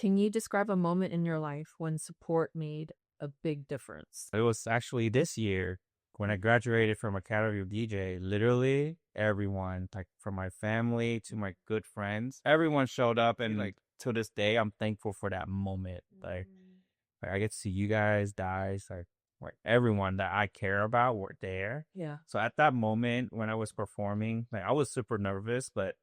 Can you describe a moment in your life when support made a big difference? It was actually this year when I graduated from Academy of DJ. Literally everyone, like from my family to my good friends, everyone showed up, and like to this day, I'm thankful for that moment. Like I get to see you guys, like everyone that I care about were there. Yeah. So at that moment when I was performing, like I was super nervous, but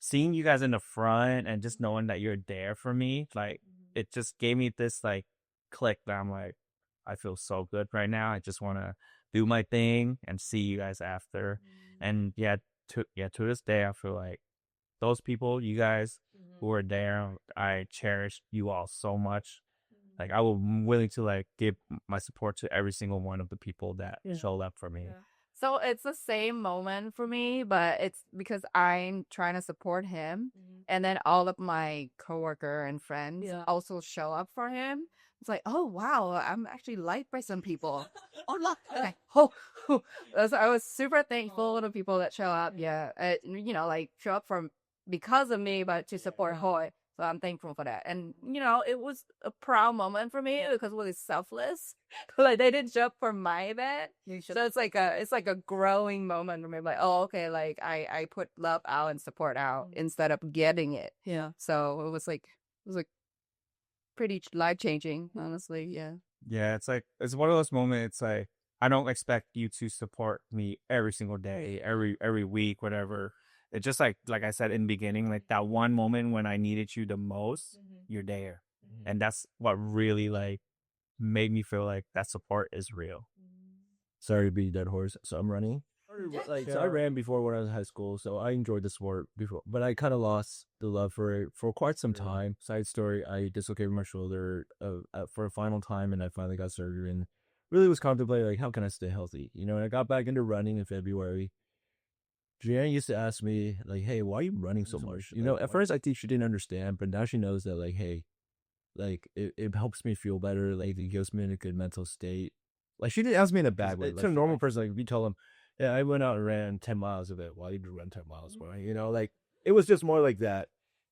seeing you guys in the front and just knowing that you're there for me, like it just gave me this like click that I'm like, I feel so good right now. I just want to do my thing and see you guys after. And to this day, I feel like those people, you guys who were there, I cherish you all so much. Like I'm willing to like give my support to every single one of the people that showed up for me. Yeah. So it's the same moment for me, but it's because I'm trying to support him, and then all of my coworker and friends also show up for him. It's like, oh wow, I'm actually liked by some people. Oh look, okay. Oh, so I was super thankful to people that show up. Yeah, like show up from because of me, but to support Hoy. So I'm thankful for that. And, it was a proud moment for me because it was selfless. Like they didn't show up for my event. So it's like a growing moment for me. Like, oh, okay, like I put love out and support out instead of getting it. Yeah. So it was like pretty life changing, honestly. Yeah. Yeah, it's one of those moments like I don't expect you to support me every single day, every week, whatever. It's just like I said in the beginning, like that one moment when I needed you the most, you're there. And that's what really like made me feel like that support is real. Sorry to be a dead horse. So I'm running. So I ran before when I was in high school, so I enjoyed the sport before, but I kind of lost the love for it for quite some time. Side story: I dislocated my shoulder for a final time, and I finally got surgery, and really was contemplating like how can I stay healthy, And I got back into running in February. Brianna used to ask me like, "Hey, why are you running so much?" At first I think she didn't understand, but now she knows that like, hey, like it helps me feel better, like it gives me in a good mental state. Like she didn't ask me in a bad way. To a normal person, like if you tell them, yeah, I went out and ran 10 miles of it. Why did you run 10 miles? Like it was just more like that.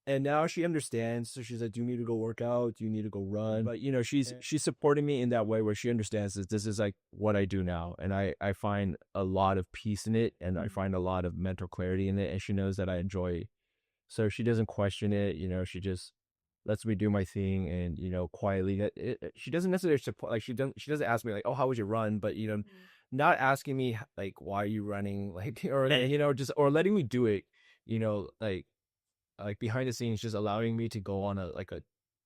And now she understands. So she's like, do you need to go work out? Do you need to go run? But she's supporting me in that way where she understands that this is like what I do now. And I find a lot of peace in it, and I find a lot of mental clarity in it. And she knows that I enjoy it. So she doesn't question it, she just lets me do my thing, and quietly. She doesn't necessarily support. Like she doesn't ask me like, oh, how was your run? But not asking me like, why are you running? Like or just or letting me do it. Like behind the scenes, just allowing me to go on a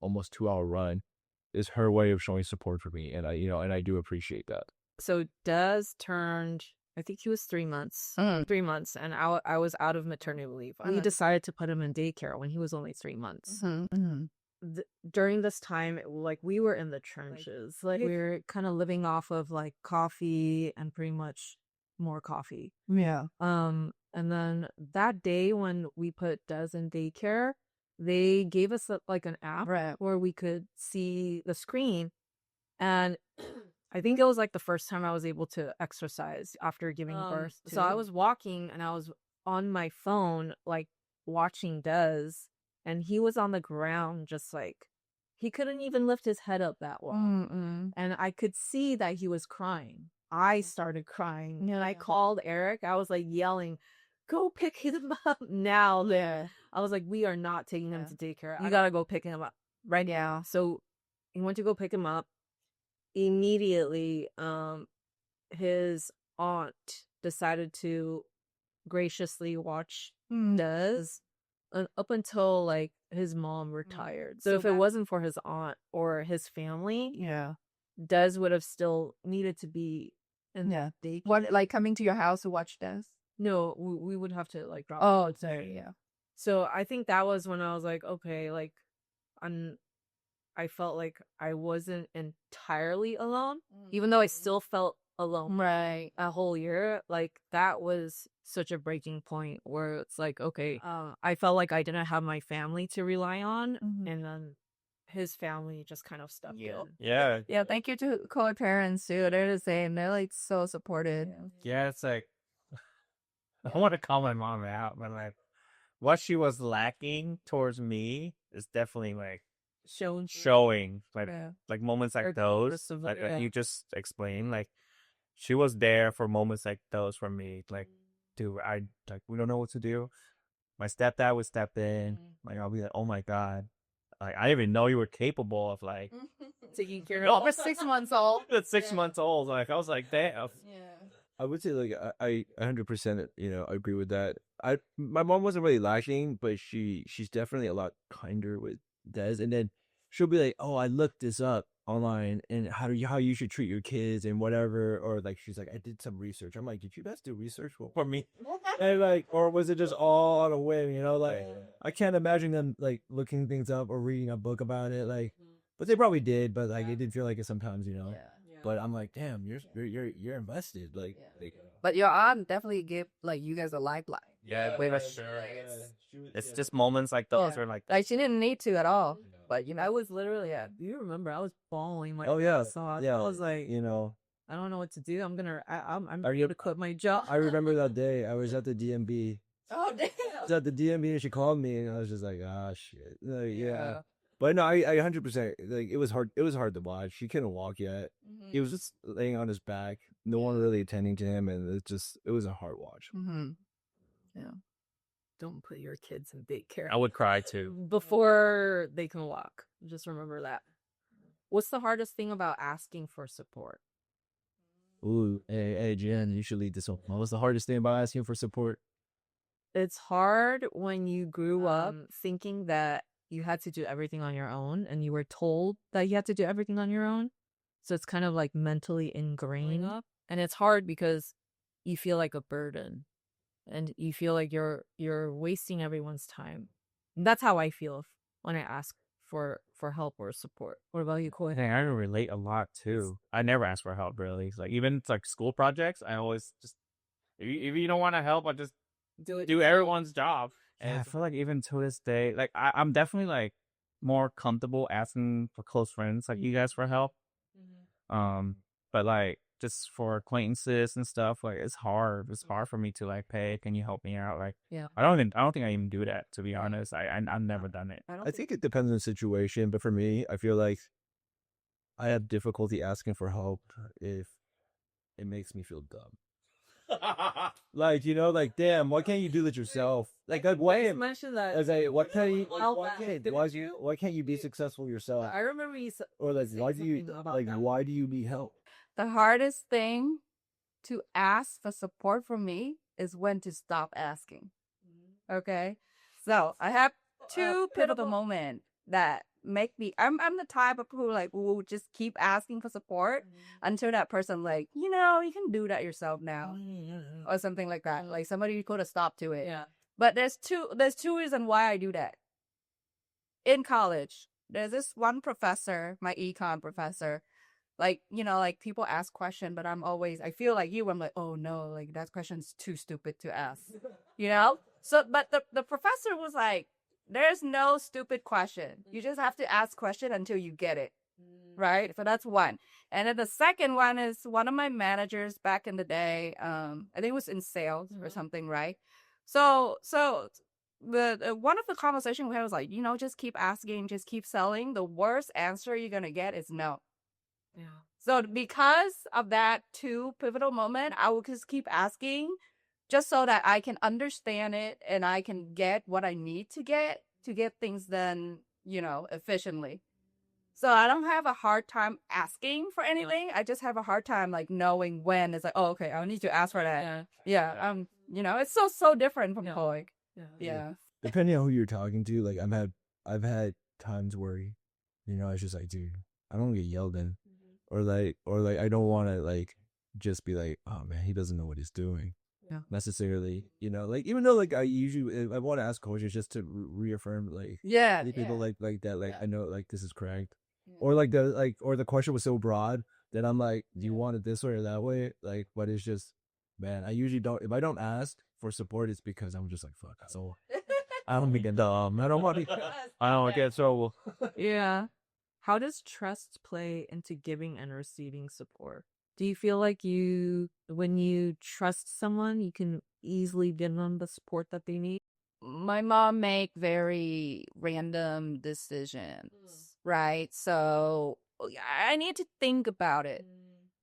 almost 2-hour run is her way of showing support for me, and I do appreciate that. So Dez turned, I think he was 3 months. 3 months, and I was out of maternity leave. We decided to put him in daycare when he was only 3 months. During this time, like we were in the trenches. Like we were kind of living off of like coffee and pretty much more coffee. Yeah. And then that day when we put Des in daycare, they gave us like an app where we could see the screen. And I think it was like the first time I was able to exercise after giving birth. So I was walking and I was on my phone, like watching Des, and he was on the ground, just like he couldn't even lift his head up that well. And I could see that he was crying. I started crying, and I called Eric. I was like yelling, go pick him up now. There, I was like, we are not taking him to daycare. You gotta go pick him up right now. So he went to go pick him up. Immediately, his aunt decided to graciously watch Des up until like his mom retired. So if it wasn't for his aunt or his family, Des would have still needed to be in daycare. What, like coming to your house to watch this? No, we would have to like drop. Oh, sorry, yeah. So I think that was when I was like, okay, like I felt like I wasn't entirely alone, even though I still felt alone. Right. A whole year, like that was such a breaking point where it's like, okay, I felt like I didn't have my family to rely on, and then his family just kind of stepped in. Yeah. Yeah, thank you to co-parents too. They're the same. They're like so supportive. Yeah, it's like I want to call my mom out, but like what she was lacking towards me is definitely like showing Yeah. like moments Or like those aggressive, that yeah. you just explained. Like she was there for moments like those for me. Like, dude, we don't know what to do. My stepdad would step in. Like I'll be like, oh my god, like I didn't even know you were capable of like Taking care Oh, we're 6 months old. at 6 months old. Like I was like, damn. Yeah. I would say like I 100% agree with that. My mom wasn't really lacking, but she's definitely a lot kinder with Des. And then she'll be like, "Oh, I looked this up online and how you should treat your kids and whatever." Or like she's like, "I did some research." I'm like, "Did you guys do research for me?" And like, or was it just all on a whim? Like I can't imagine them like looking things up or reading a book about it. Like, but they probably did. But like, it did feel like it sometimes. But I'm like, damn, you're invested. Like, But your aunt definitely give like you guys a lifeline. Yeah, Wait, for sure. It's just moments like those where like Like she didn't need to at all. But I was literally do you remember? I was bawling my oh yeah, ass off. yeah. I was like, I don't know what to do. I'm Are you- gonna quit my job. I remember that day. I was at the DMB. oh damn. I was at the DMB and she called me and I was just like, ah, shit. Like, yeah. But no, I 100% like it was hard. It was hard to watch. He couldn't walk yet. He was just laying on his back. No one really attending to him, and it was a hard watch. Mm-hmm. Don't put your kids in daycare I would cry too. before they can walk. Just remember that. What's the hardest thing about asking for support? Ooh, hey, Jen, you should lead this one. What was the hardest thing about asking for support? It's hard when you grew up thinking that you had to do everything on your own and you were told that you had to do everything on your own. So it's kind of like mentally ingrained. And it's hard because you feel like a burden and you feel like you're wasting everyone's time. And that's how I feel when I ask for help or support. What about you, Koi? Dang, I can relate a lot too. I never ask for help really. Like even like school projects, I always just if you don't want to help, I just do everyone's job. And I feel like even to this day, like I'm definitely like more comfortable asking for close friends like you guys for help. But like just for acquaintances and stuff, like it's hard. It's hard for me to like, hey, can you help me out? Like, Yeah. I don't think I even do that, to be honest. I've never done it. I think it depends on the situation, but for me, I feel like I have difficulty asking for help if it makes me feel dumb. Like, like, damn, why can't you do this yourself? Like, why mentioned that. as I what can you why can't you be successful yourself? I remember you said, Or like why do you why do you need help? The hardest thing to ask for support from me is when to stop asking. Okay? So I have two pivotal moments that make me I'm the type of who like will just keep asking for support until that person like, you can do that yourself now. Or something like that. Like somebody put a stop to it. yeah. But there's two reasons why I do that. In college, there's this one professor, my econ professor, like, like people ask questions, but I feel like I'm like, oh no, like that question's too stupid to ask, So, but the professor was like, there's no stupid question. You just have to ask question until you get it. Right? So that's one. And then the second one is one of my managers back in the day. I think it was in sales or something, right? So the one of the conversation we had was like, just keep asking, just keep selling. The worst answer you're gonna get is no. Yeah. So because of that two pivotal moment, I will just keep asking just so that I can understand it and I can get what I need to get things done, efficiently. So I don't have a hard time asking for anything. I just have a hard time like knowing when it's like, oh, okay, I need to ask for that. Yeah. It's so different from Koi. Yeah. Depending on who you're talking to, like I've had times where, I was just like, dude, I don't get yelled in. Or like I don't want to like just be like, oh man, he doesn't know what he's doing. Yeah. Necessarily, like even though like I want to ask coaches just to reaffirm like people like that, like I know like this is correct. Or like the question was so broad that I'm like, do you want it this way or that way? Like, but it's just, man, I usually don't. If I don't ask for support, it's because I'm just like, fuck. So I don't get dumb. I don't want to get in trouble. Yeah. How does trust play into giving and receiving support? Do you feel like when you trust someone, you can easily give them the support that they need? My mom make very random decisions. right? So I need to think about it.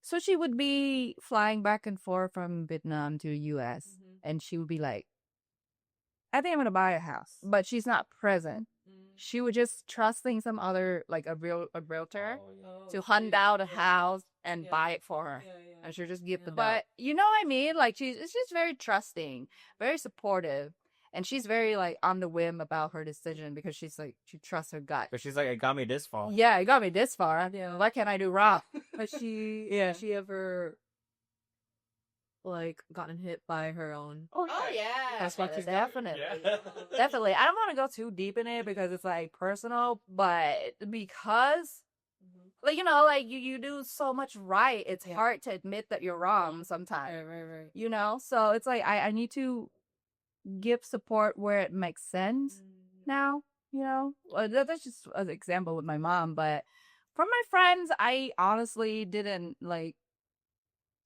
So she would be flying back and forth from Vietnam to US, and she would be like, I think I'm gonna buy a house, but she's not present. She was just trusting some other, like a realtor, to hunt out a house and buy it for her, and she'll just give the. But you know what I mean? Like she's just very trusting, very supportive, and she's very like on the whim about her decision because she's like she trusts her gut. But she's like, it got me this far. Yeah, it got me this far. Yeah. What can I do wrong? Has she ever like gotten hit by her own? Oh yeah, That's what she's definitely, Yeah. definitely. I don't want to go too deep in it because it's like personal, but because like like you do so much right, it's hard to admit that you're wrong sometimes. Right. So it's like I need to give support where it makes sense now. That's just an example with my mom, but from my friends, I honestly didn't like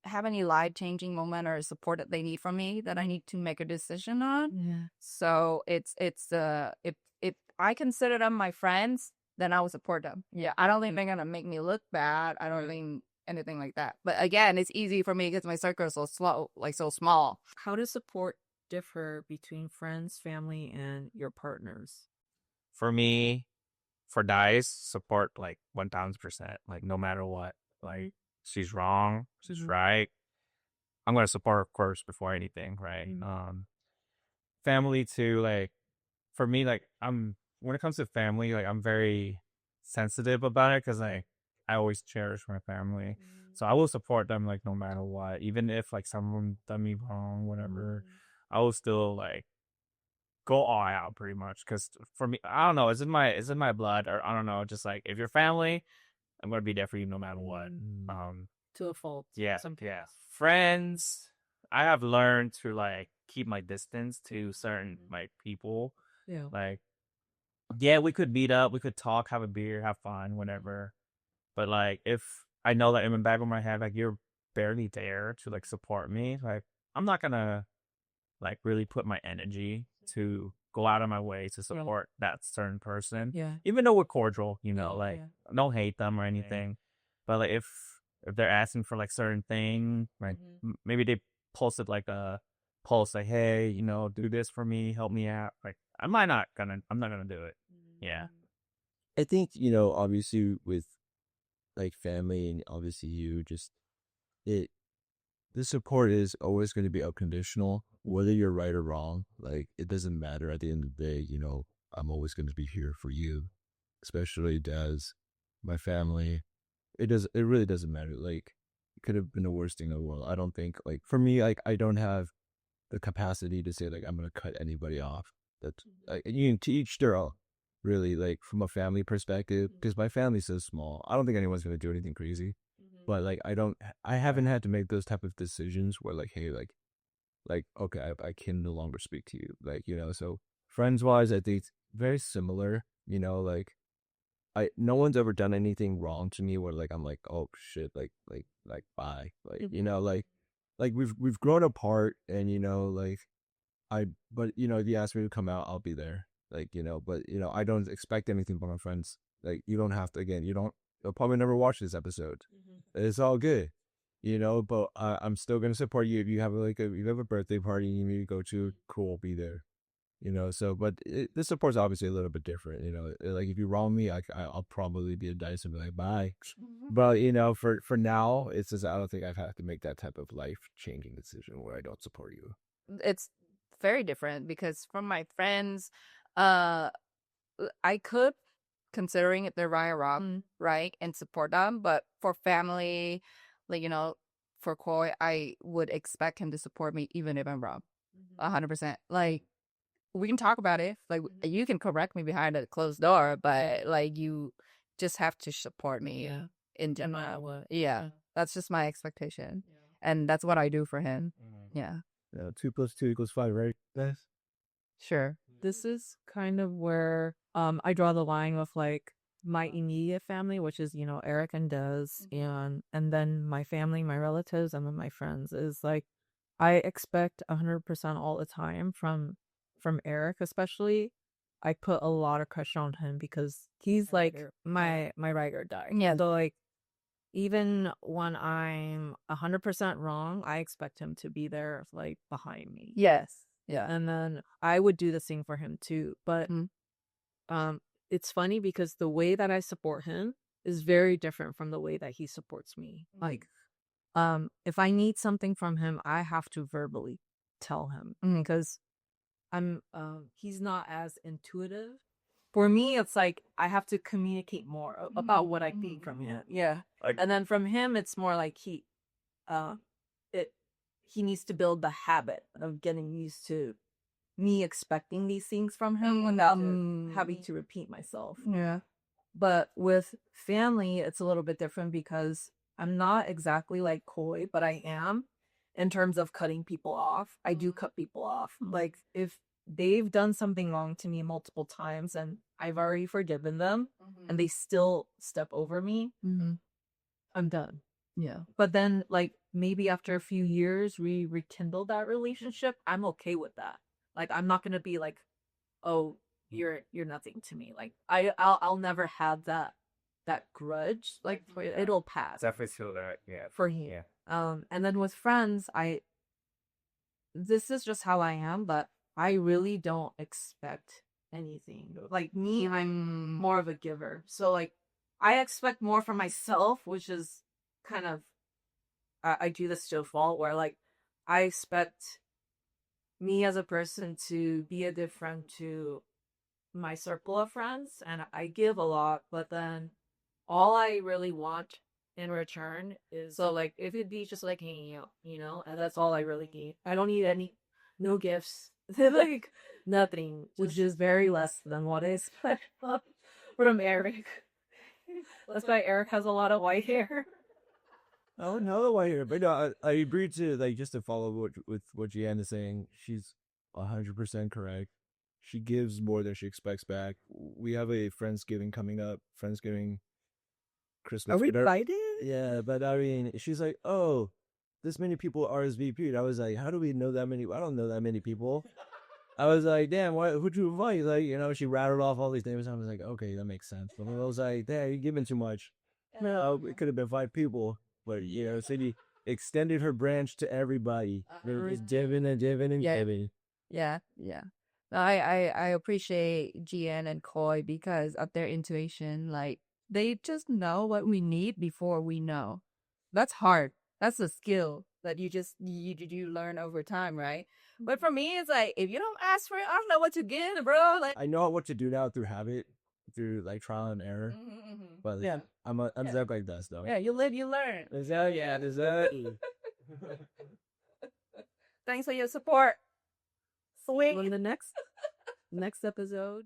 have any life-changing moment or support that they need from me that I need to make a decision on. Yeah. So it's if I consider them my friends, then I will support them. Yeah, I don't think they're gonna make me look bad. I don't think anything like that. But again, it's easy for me because my circle is so slow, like so small. How does support differ between friends, family, and your partners? For me, for Dice, support like 1000%. Like no matter what. Like she's wrong, she's right. I'm gonna support her first before anything, right? Family too, like for me, like when it comes to family, like I'm very sensitive about it because I always cherish my family. So I will support them like no matter what. Even if like someone done me wrong, whatever, I will still like go all out pretty much. Because for me, I don't know, it's in my blood, or I don't know, just like if you're family, I'm gonna be there for you no matter what. To a fault. Yeah. Friends, I have learned to like keep my distance to certain like people. Yeah. Like, yeah, we could meet up, we could talk, have a beer, have fun, whatever. But like, if I know that in the back of my head, like you're barely there to like support me, like I'm not gonna like really put my energy to go out of my way to support that certain person. Yeah. Even though we're cordial, like I don't hate them or anything. But like if they're asking for like certain thing, like maybe they posted like a post like, hey, do this for me, help me out. Like I'm not gonna do it. Yeah. I think, obviously with like family and obviously you just the support is always going to be unconditional, whether you're right or wrong. Like it doesn't matter at the end of the day, I'm always going to be here for you, especially as my family. It really doesn't matter. Like it could have been the worst thing in the world. I don't think like for me, like I don't have the capacity to say like I'm going to cut anybody off. That's like, to each their own. Really, like from a family perspective, because my family's so small, I don't think anyone's gonna do anything crazy. But like, I haven't had to make those type of decisions where like, hey, like, okay, I can no longer speak to you, like, So friends wise, I think it's very similar. Like, no one's ever done anything wrong to me where like I'm like, oh shit, like bye, like, like we've grown apart, and like but if you ask me to come out, I'll be there. Like, but I don't expect anything from my friends. Like, you don't have to, again, you'll probably never watch this episode. It's all good, but I'm still going to support you. If you have a birthday party you need to go to, cool, I'll be there, so, but this support's obviously a little bit different, like if you wrong me, I'll probably be a dice and be like, bye. But, for now, it's just, I don't think I've had to make that type of life changing decision where I don't support you. It's very different because from my friends, I could, considering if they're right or wrong, right, and support them. But for family, like, for Koi, I would expect him to support me even if I'm wrong. 100%. Like, we can talk about it. Like, you can correct me behind a closed door, but like, you just have to support me in general. Yeah, that's just my expectation. And that's what I do for him. Yeah. 2 + 2 = 5, right, guys? Sure. This is kind of where I draw the line with like my immediate family, which is Eric and Des, and then my family, my relatives, and then my friends. Is like I expect 100% all the time from Eric, especially. I put a lot of pressure on him because he's like my ride or die. Yeah. So like even when I'm 100% wrong, I expect him to be there like behind me. Yes. Yeah. And then I would do the same for him too. But it's funny because the way that I support him is very different from the way that he supports me. Like if I need something from him, I have to verbally tell him because he's not as intuitive. For me, it's like I have to communicate more about what I think from him. Yeah. And then from him, it's more like he needs to build the habit of getting used to me expecting these things from him without having to repeat myself. Yeah. But with family, it's a little bit different because I'm not exactly like Koi, but I am in terms of cutting people off. I do cut people off. Like if they've done something wrong to me multiple times and I've already forgiven them and they still step over me, I'm done. Yeah. But then like maybe after a few years we rekindle that relationship, I'm okay with that. Like I'm not gonna be like, oh, you're nothing to me. Like I'll never have that grudge. Like it'll pass. Definitely feel that. Yeah. For you. Yeah. And then with friends, this is just how I am, but I really don't expect anything. Like me, I'm more of a giver. So like I expect more from myself, which is kind of I do this to a fault where like I expect me as a person to be a good friend to my circle of friends, and I give a lot, but then all I really want in return is so like if it'd be just like hanging out, and that's all I really need. I don't need no gifts, like nothing, which is very less than what I expect from Eric. That's why Eric has a lot of white hair. Oh no, I hear, but no, I agree to like just to follow with what Jian is saying. She's 100% correct. She gives more than she expects back. We have a Friendsgiving coming up. Friendsgiving, Christmas. Are we dinner. fighting? Yeah, but I mean, she's like, oh, this many people RSVP'd. I was like, how do we know that many? I don't know that many people. I was like, damn, who'd you invite? Like, she rattled off all these names. I was like, okay, that makes sense. But I was like, damn, you're giving too much. No, it could have been 5 people. But, Cindy extended her branch to everybody. There was Devin and Devin. Yeah. No, I appreciate GN and Koi because of their intuition. Like, they just know what we need before we know. That's hard. That's a skill that you learn over time, right? But for me, it's like, if you don't ask for it, I don't know what to give, bro. Like, I know what to do now through habit, through like trial and error. But yeah, I'm Zach like that though. Yeah, you live, you learn. Is that? Thanks for your support. Sweet. On the next episode.